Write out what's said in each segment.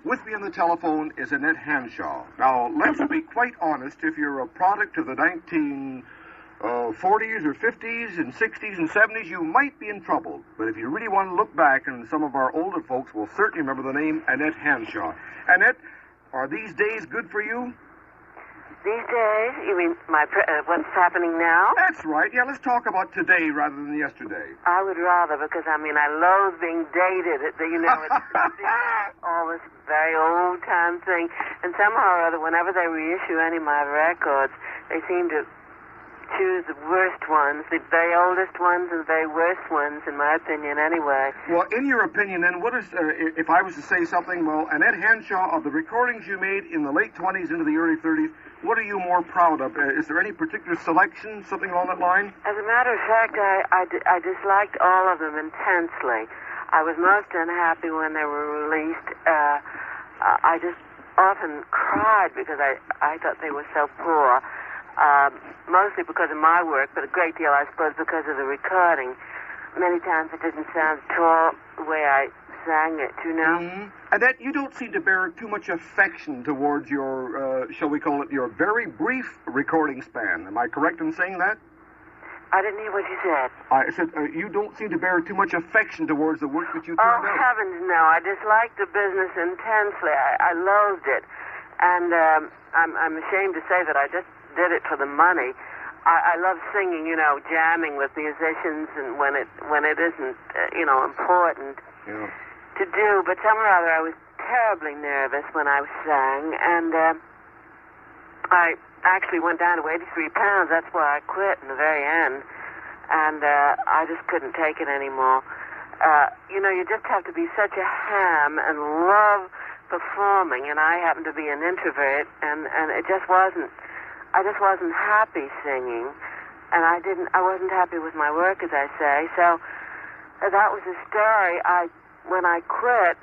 With me on the telephone is Annette Hanshaw. Now, let's be quite honest. If you're a product of the 1940s or 50s and 60s and 70s, you might be in trouble. But if you really want to look back, and some of our older folks will certainly remember the name Annette Hanshaw. Annette, are these days good for you? These days? You mean what's happening now? That's right. Yeah, let's talk about today rather than yesterday. I would rather, because, I loathe being dated. It's all this very old-time thing. And somehow or other, whenever they reissue any of my records, they seem to choose the worst ones, the very oldest ones and the very worst ones, in my opinion, anyway. Well, in your opinion, then, what is, if I was to say something, well, Annette Hanshaw, of the recordings you made in the late 20s into the early 30s, what are you more proud of? Is there any particular selection, something along that line? As a matter of fact, I disliked all of them intensely. I was most unhappy when they were released. I just often cried because I thought they were so poor. Mostly because of my work, but a great deal, I suppose, because of the recording. Many times it didn't sound at all the way I sang it, you know? Mm-hmm. Annette, you don't seem to bear too much affection towards your, shall we call it, your very brief recording span. Am I correct in saying that? I didn't hear what you said. I said you don't seem to bear too much affection towards the work that you turned out. Oh, heavens, no. I disliked the business intensely. I loathed it. And I'm ashamed to say that I just did it for the money. I love singing, jamming with musicians, and when it isn't, important to do. But somehow or other, I was terribly nervous when I sang, and I actually went down to 83 pounds. That's why I quit in the very end, and I just couldn't take it anymore. You just have to be such a ham and love performing, and I happen to be an introvert, and it just wasn't. I just wasn't happy singing, and I wasn't happy with my work, as I say. So that was the story. When I quit,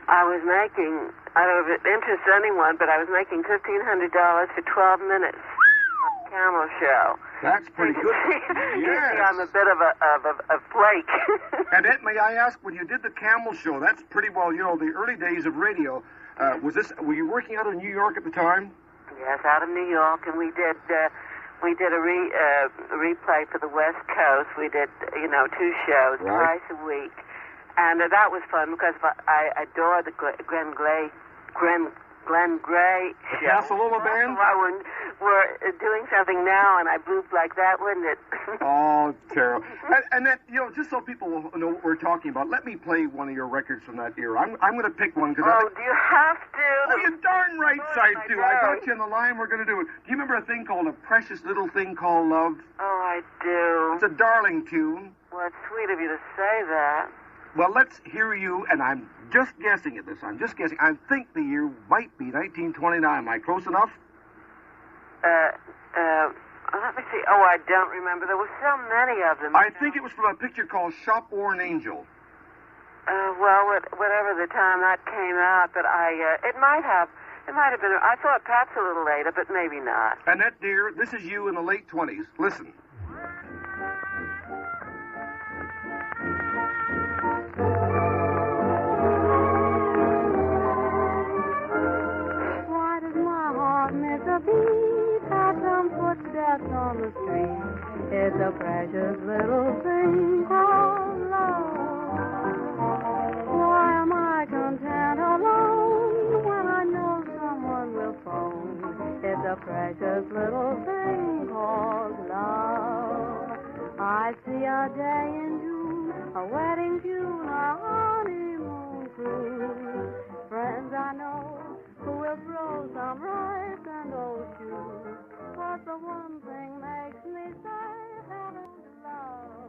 I was making, I don't know if it interests anyone, but I was making $1,500 for 12 minutes on a camel show. That's pretty good. Yes. You see, I'm a bit of a flake. Annette, may I ask, when you did the camel show, that's pretty well, the early days of radio. Were you working out of New York at the time? Yes, out of New York, and we did a replay for the West Coast. We did, 2 shows twice a week, and that was fun because I adore the Glenn Gray show. Casalova Band? We're doing something now, and I blooped like that, wouldn't it? Oh, terrible. And that, just so people will know what we're talking about, let me play one of your records from that era. I'm going to pick one. Do you have to? Oh, you darn right I do. I got you in the line. We're going to do it. Do you remember a thing called A Precious Little Thing Called Love? Oh, I do. It's a darling tune. Well, it's sweet of you to say that. Well, let's hear you, and I'm just guessing at this. I'm just guessing. I think the year might be 1929. Am I close enough? Let me see. Oh, I don't remember. There were so many of them. I think it was from a picture called Shop Worn Angel. Well, whatever the time that came out, but it might have been, I thought perhaps a little later, but maybe not. Annette, dear, this is you in the late 20s. Listen. Why does my heart miss a beat at some footsteps on the street? It's a precious little thing called love. Why am I content alone when I know someone will phone? It's a precious little thing called love. I see a day in June, a wedding tune, a honeymoon cruise. Friends I know who will throw some rice and old shoes. But the one thing makes me say, heaven's love.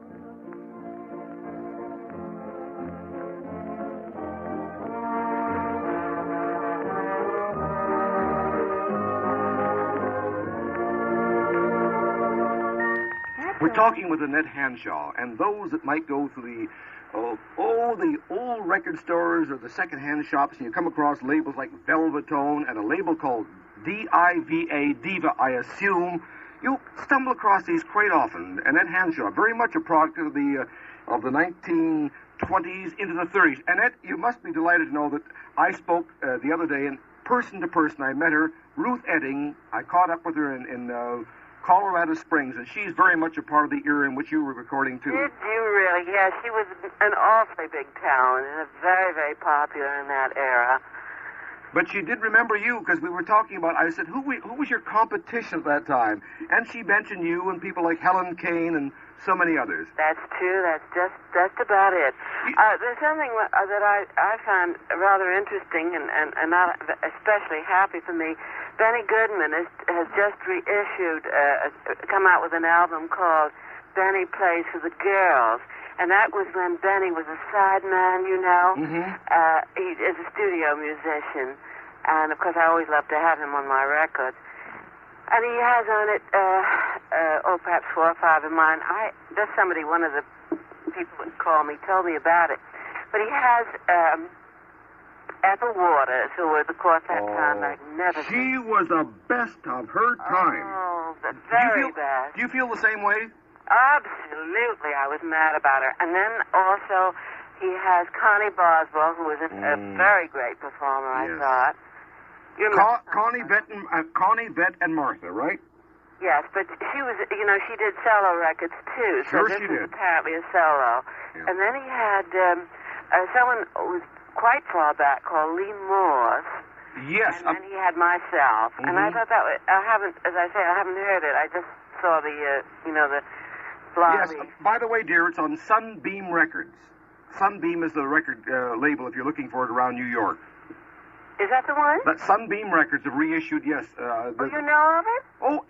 We're talking with Annette Hanshaw, and those that might go through the old record stores or the second-hand shops, and you come across labels like Velvetone and a label called D-I-V-A, Diva, I assume, you stumble across these quite often. Annette Hanshaw, very much a product of the 1920s 20s into the 30s. Annette, you must be delighted to know that I spoke the other day, and person to person, I met her, Ruth Edding. I caught up with her in Colorado Springs, and she's very much a part of the era in which you were recording, too. Did you really? Yeah, she was an awfully big talent and very, very popular in that era. But she did remember you, because we were talking about, I said, who was your competition at that time? And she mentioned you and people like Helen Kane and so many others. That's true. That's about it. There's something that I found rather interesting and not especially happy for me. Benny Goodman has just reissued, come out with an album called Benny Plays for the Girls. And that was when Benny was a sideman, you know. Mm-hmm. He is a studio musician. And, of course, I always love to have him on my records. And he has on it, perhaps 4 or 5 of mine. There's somebody, one of the people that called me, told me about it. But he has Ethel Waters, who was, of course, that time magnificent. She was the best of her time. Oh, the very best. Do you feel the same way? Absolutely. I was mad about her. And then also he has Connie Boswell, who was a very great performer, I thought. Connie Vett and Martha, right? Yes, but she was, she did solo records too. Sure, so this she was did. apparently a solo. Yeah. And then he had someone who was quite far back called Lee Morse. Yes. And then he had myself. Mm-hmm. And I thought that was, I haven't heard it. I just saw the blobby. Yes. By the way, dear, it's on Sunbeam Records. Sunbeam is the record label if you're looking for it around New York. Is that the one? That Sunbeam Records have reissued, yes. You know of it? Oh,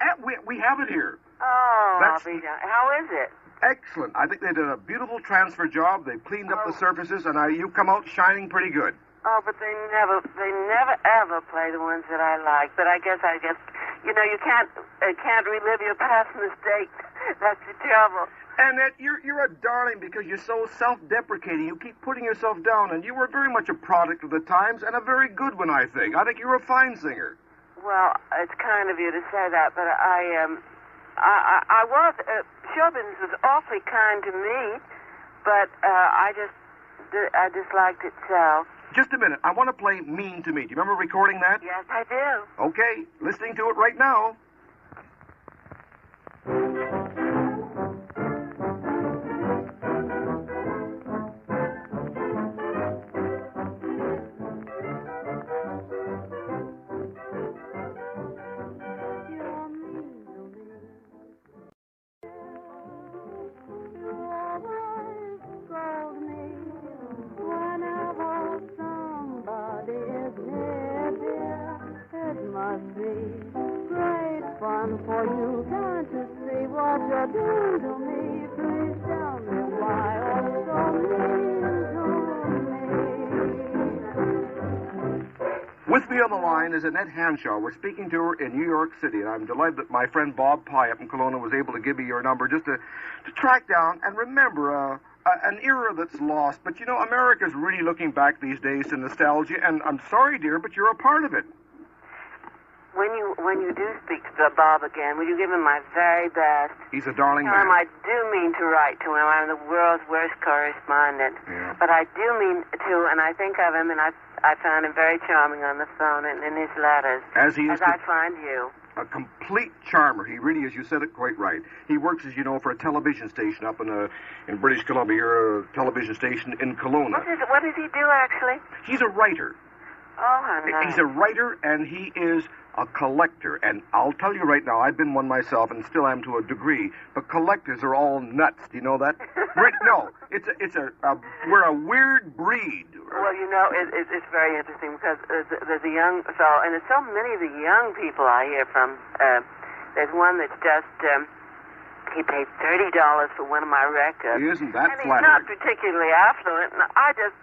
we have it here. Oh, I'll be down. How is it? Excellent. I think they did a beautiful transfer job. They cleaned up the surfaces, and you come out shining pretty good. Oh, but they never ever play the ones that I like. But I guess, you can't relive your past mistakes. That's the trouble. Annette, you're a darling because you're so self-deprecating. You keep putting yourself down, and you were very much a product of the times, and a very good one, I think. I think you're a fine singer. Well, it's kind of you to say that, but I was, show business was awfully kind to me, but I disliked it so. Just a minute. I want to play Mean to Me. Do you remember recording that? Yes, I do. Okay, listening to it right now. For you, can't you see what you're doing to me? Please tell me why you're so mean to me. With me on the line is Annette Hanshaw. We're speaking to her in New York City, and I'm delighted that my friend Bob Pye up in Kelowna was able to give me your number just to track down and remember an era that's lost. But, America's really looking back these days to nostalgia, and I'm sorry, dear, but you're a part of it. When you do speak to Bob again, will you give him my very best? He's a darling Tell him man. I do mean to write to him. I'm the world's worst correspondent. Yeah. But I do mean to, and I think of him, and I found him very charming on the phone and in his letters. As I find you. A complete charmer. He really is. You said it quite right. He works, as you know, for a television station up in British Columbia, a television station in Kelowna. What does he do, actually? He's a writer. Oh, how nice. He's a writer, and he is a collector. And I'll tell you right now, I've been one myself and still am to a degree, but collectors are all nuts. Do you know that? No, we're a weird breed. Well, it's very interesting because there's a young fellow, and there's so many of the young people I hear from. There's one that's just, he paid $30 for one of my records. Isn't that and flattering? He's not particularly affluent. And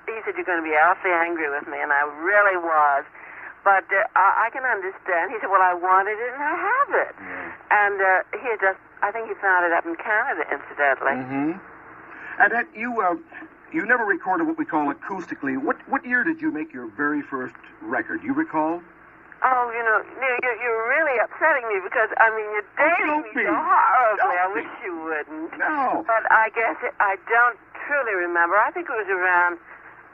he said, you're going to be awfully angry with me, and I really was. But I can understand. He said, well, I wanted it, and I have it. Yeah. And I think he found it up in Canada, incidentally. Mm-hmm. And you never recorded what we call acoustically. What year did you make your very first record? You recall? Oh, you're really upsetting me because, you're dating me so horribly. I wish you wouldn't. No. But I guess I don't truly remember. I think it was around.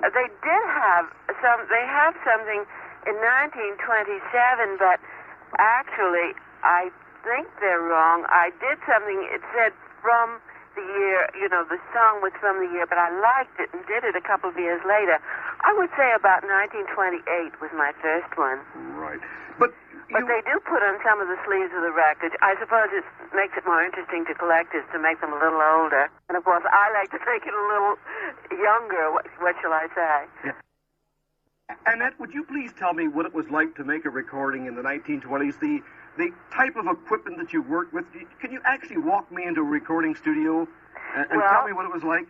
They did have some. They have something in 1927, but actually, I think they're wrong. I did something. It said from the year. The song was from the year, but I liked it and did it a couple of years later. I would say about 1928 was my first one. Right, but they do put on some of the sleeves of the records. I suppose it makes it more interesting to collectors to make them a little older. And, of course, I like to make it a little younger. What shall I say? Yeah. Annette, would you please tell me what it was like to make a recording in the 1920s? The type of equipment that you worked with. Can you actually walk me into a recording studio and tell me what it was like?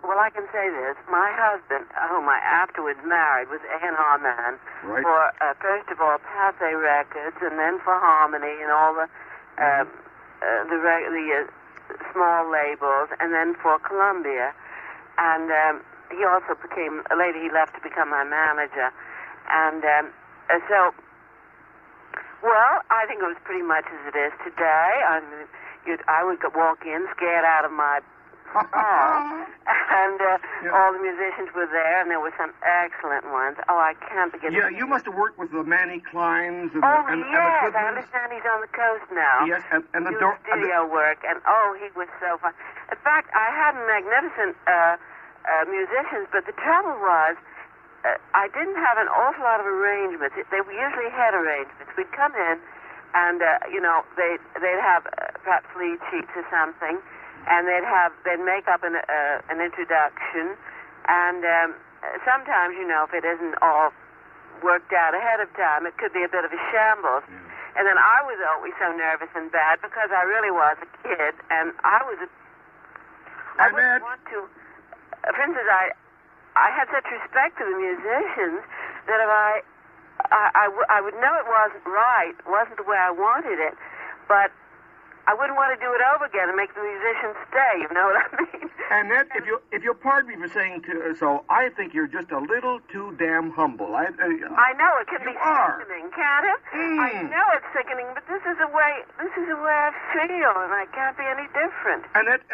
Well, I can say this. My husband, whom I afterwards married, was A&R man for, first of all, Pathé Records, and then for Harmony and all the small labels, and then for Columbia. And he also became, later he left to become my manager. And so, well, I think it was pretty much as it is today. I would walk in scared out of my and all the musicians were there, and there were some excellent ones. Oh, I can't forget. Yeah, you must have worked with the Manny Kleins and yes, the I understand he's on the coast now. Yes, and the studio work, and he was so fun. In fact, I had magnificent musicians, but the trouble was, I didn't have an awful lot of arrangements. They were usually head arrangements. We'd come in, and they'd have perhaps lead sheets or something. And they'd make up an introduction, and sometimes, if it isn't all worked out ahead of time, it could be a bit of a shambles. Yeah. And then I was always so nervous and bad because I really was a kid, and I wouldn't want to. For instance, I had such respect to the musicians that if I would know it wasn't right, wasn't the way I wanted it, but I wouldn't want to do it over again and make the musicians stay, you know what I mean? Annette, if you'll pardon me for saying so, I think you're just a little too damn humble. I know it can be sickening, can't it? I know it's sickening, but this is the way I feel, and I can't be any different. Annette,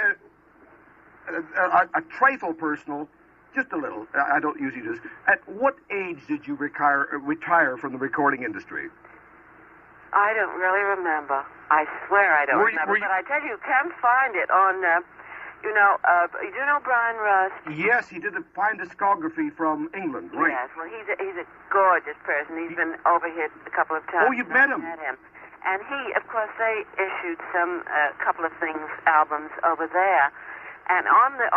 a trifle personal, just a little. I don't usually do this. At what age did you retire from the recording industry? I don't really remember. I swear I don't remember. But I tell you can find it on, you do know Brian Rust? Yes, he did a fine discography from England, right? Yes, well, he's a gorgeous person. He's been over here a couple of times. Oh, you've met him? Met him. And he, of course, they issued some couple of albums over there. And on the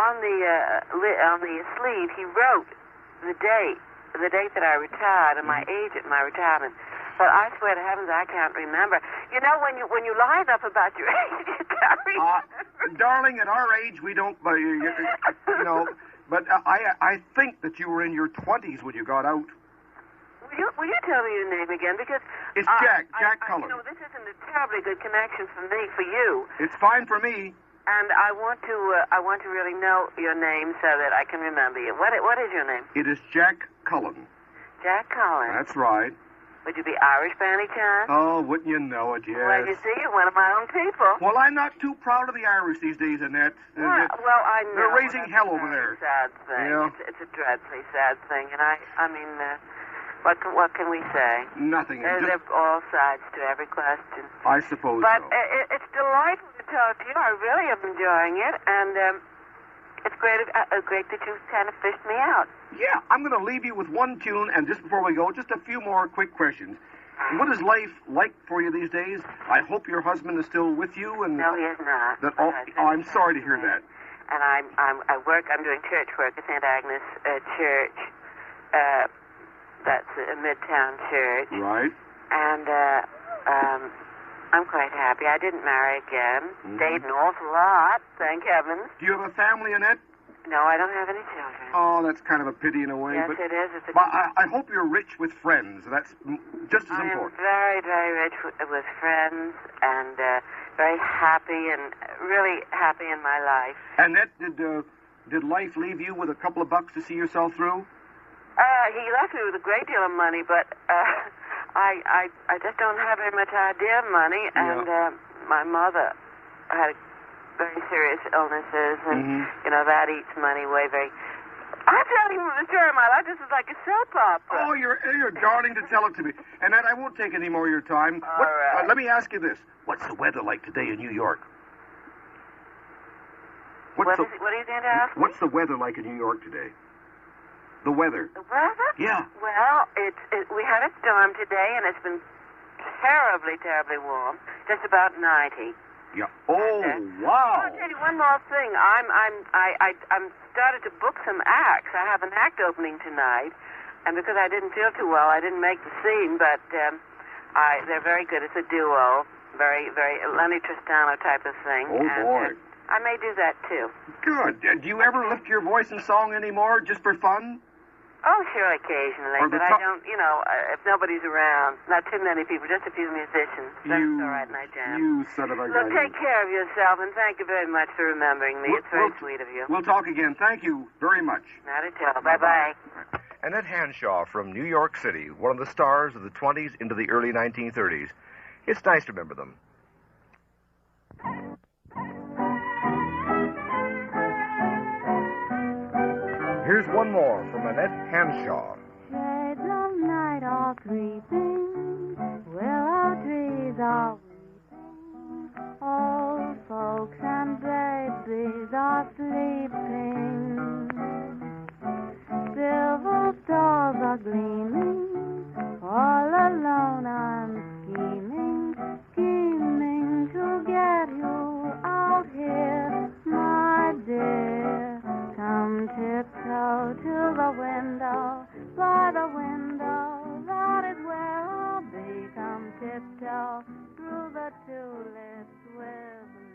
sleeve, he wrote the date that I retired and my age at my retirement. But I swear to heavens, I can't remember. When you line up about your age, you can't remember. Darling, at our age, we don't, but I think that you were in your 20s when you got out. Will you tell me your name again? Because it's Jack Cullen. This isn't a terribly good connection for you. It's fine for me. And I want to really know your name so that I can remember you. What is your name? It is Jack Cullen. Jack Cullen. That's right. Would you be Irish by any chance? Oh, wouldn't you know it, yes. Well, you see, you're one of my own people. Well, I'm not too proud of the Irish these days, Annette. Well, I know. They're raising hell over there. It's a sad thing. Yeah. It's a dreadfully sad thing. And I mean, what can we say? Nothing. There are all sides to every question. I suppose but so. But it's delightful to talk to you. I really am enjoying it. And it's great that you kind of fished me out. Yeah, I'm going to leave you with one tune, and just before we go, just a few more quick questions. What is life like for you these days? I hope your husband is still with you. And no, he is not. I'm sorry to hear that. And I work. I'm doing church work at St. Agnes Church. That's a Midtown church. Right. And I'm quite happy. I didn't marry again. Stayed an awful lot, thank heavens. Do you have a family, Annette? No, I don't have any children. Oh, that's kind of a pity in a way. Yes, but it is. But I hope you're rich with friends. That's just as important. I am very, very rich with friends and very happy and really happy in my life. Annette, did life leave you with a couple of bucks to see yourself through? He left me with a great deal of money, but I just don't have very much idea of money. And my mother had very serious illnesses, and, that eats money way very... I'm telling you the story of my life. This is like a soap opera. Oh, you're darling to tell it to me. Annette, I won't take any more of your time. All right. Let me ask you this. What's the weather like today in New York? What are you going to ask me? What's the weather like in New York today? The weather. The weather? Yeah. Well, we had a storm today, and it's been terribly, terribly warm. Just about 90. Yeah. Oh, wow. I'll tell you one more thing. I'm started to book some acts. I have an act opening tonight, and because I didn't feel too well, I didn't make the scene. But they're very good. It's a duo, very, very Lenny Tristano type of thing. Oh, boy. I may do that too. Good. Do you ever lift your voice in song anymore, just for fun? Oh, sure, occasionally, but I don't, if nobody's around, not too many people, just a few musicians. That's all right, and I jam. You son of a Look, take care of yourself, and thank you very much for remembering me. It's very sweet of you. We'll talk again. Thank you very much. Not at all. Bye-bye. Annette Hanshaw from New York City, one of the stars of the 20s into the early 1930s. It's nice to remember them. Here's one more from Annette Hanshaw. Shades of night are creeping, willow trees are weeping, old folks and babies are sleeping, silver stars are gleaming, all alone I'm scheming to get you out here, my dear. Come tiptoe to the window, by the window, that is where I'll be. Come tiptoe through the tulips with me.